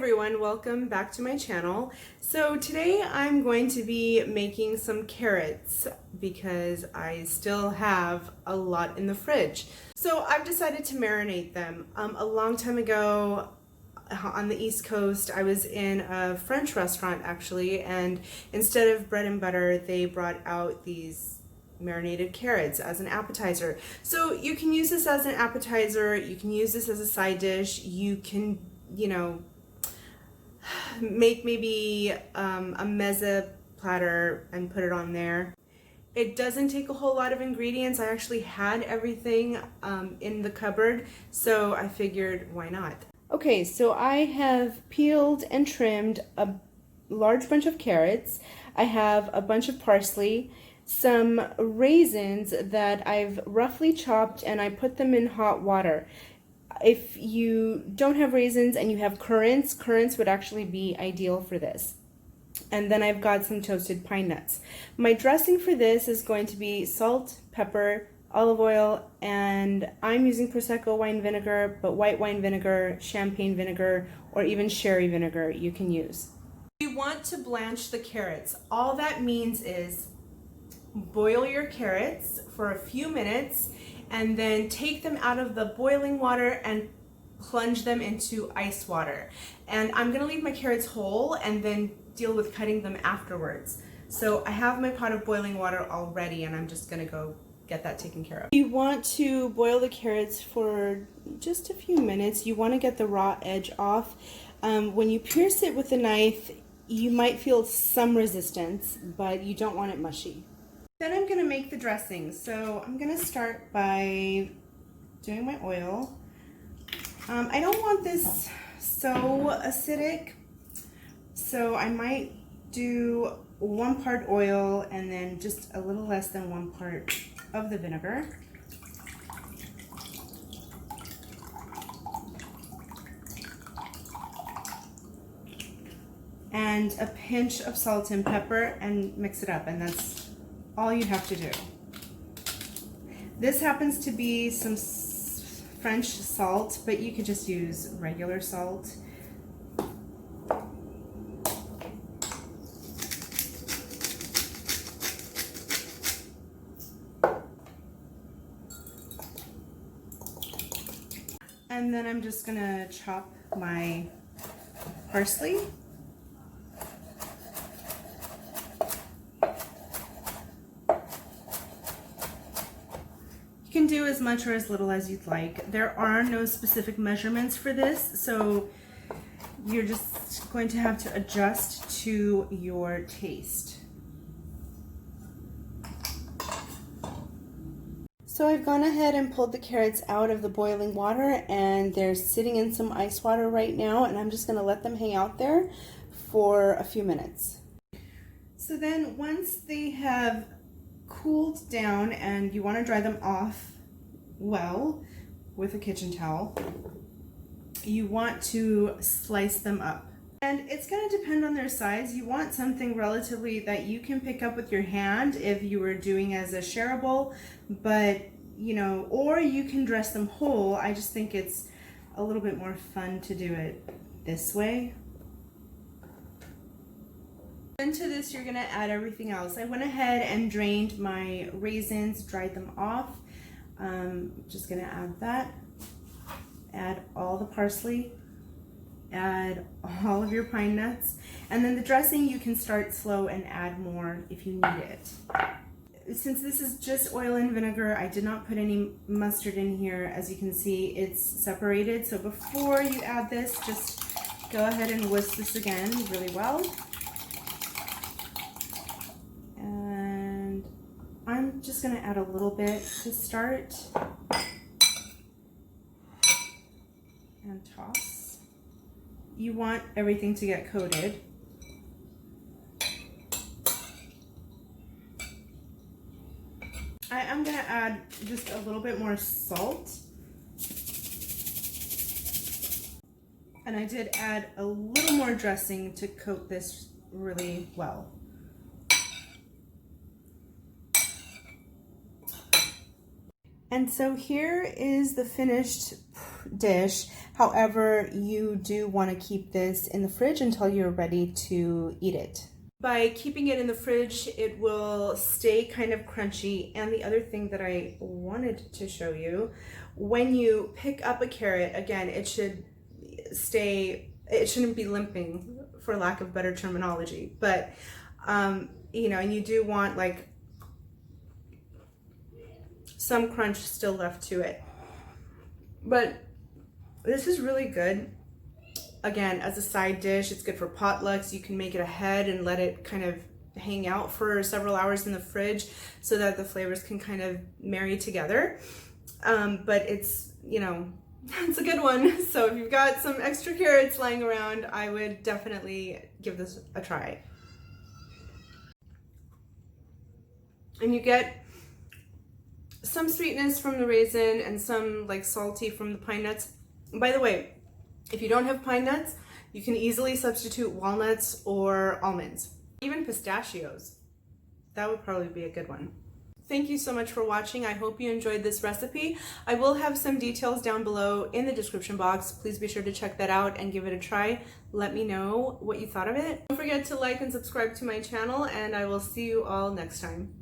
everyone, welcome back to my channel. So today I'm going to be making some carrots because I still have a lot in the fridge. So I've decided to marinate them. A long time ago on the East Coast, I was in a French restaurant actually, and instead of bread and butter, they brought out these marinated carrots as an appetizer. So you can use this as an appetizer, you can use this as a side dish, you can, make maybe a mezza platter and put it on there. It doesn't take a whole lot of ingredients. I actually had everything in the cupboard, so I figured why not. Okay, so I have peeled and trimmed a large bunch of carrots. I have a bunch of parsley, some raisins that I've roughly chopped, and I put them in hot water. If you don't have raisins and you have currants, currants would actually be ideal for this. And then I've got some toasted pine nuts. My dressing for this is going to be salt, pepper, olive oil, and I'm using Prosecco wine vinegar, but white wine vinegar, champagne vinegar, or even sherry vinegar you can use. You want to blanch the carrots. All that means is boil your carrots for a few minutes and then take them out of the boiling water and plunge them into ice water. And I'm gonna leave my carrots whole and then deal with cutting them afterwards. So I have my pot of boiling water already and I'm just gonna go get that taken care of. You want to boil the carrots for just a few minutes. You wanna get the raw edge off. When you pierce it with a knife, you might feel some resistance, but you don't want it mushy. Then I'm gonna make the dressing. So I'm gonna start by doing my oil. I don't want this so acidic, so I might do 1 part oil and then just a little less than 1 part of the vinegar. And a pinch of salt and pepper and mix it up, and that's all you have to do. This happens to be some French salt, but you could just use regular salt. And then I'm just gonna chop my parsley. You can do as much or as little as you'd like. There are no specific measurements for this, so you're just going to have to adjust to your taste. So I've gone ahead and pulled the carrots out of the boiling water and they're sitting in some ice water right now, and I'm just going to let them hang out there for a few minutes. So then once they have cooled down and you want to dry them off well with a kitchen towel, you want to slice them up. And it's going to depend on their size. You want something relatively that you can pick up with your hand if you were doing as a shareable, but or you can dress them whole. I just think it's a little bit more fun to do it this way. Into this, you're gonna add everything else. I went ahead and drained my raisins, dried them off. Just gonna add that. Add all the parsley. Add all of your pine nuts. And then the dressing, you can start slow and add more if you need it. Since this is just oil and vinegar, I did not put any mustard in here. As you can see, it's separated. So before you add this, just go ahead and whisk this again really well. And I'm just gonna add a little bit to start. And toss. You want everything to get coated. I'm gonna add just a little bit more salt. And I did add a little more dressing to coat this really well. And so here is the finished dish. However, you do want to keep this in the fridge until you're ready to eat it. By keeping it in the fridge, it will stay kind of crunchy. And the other thing that I wanted to show you, when you pick up a carrot, again, it should stay, it shouldn't be limping, for lack of better terminology, but you know, and you do want like some crunch still left to it. But this is really good. Again, as a side dish, it's good for potlucks. You can make it ahead and let it kind of hang out for several hours in the fridge so that the flavors can kind of marry together. But it's, you know, it's a good one. So if you've got some extra carrots lying around, I would definitely give this a try. And you get some sweetness from the raisin and some like salty from the pine nuts. By the way, if you don't have pine nuts, you can easily substitute walnuts or almonds, even pistachios. That would probably be a good one. Thank you so much for watching. I hope you enjoyed this recipe. I will have some details down below in the description box. Please be sure to check that out and give it a try. Let me know what you thought of it. Don't forget to like and subscribe to my channel, and I will see you all next time.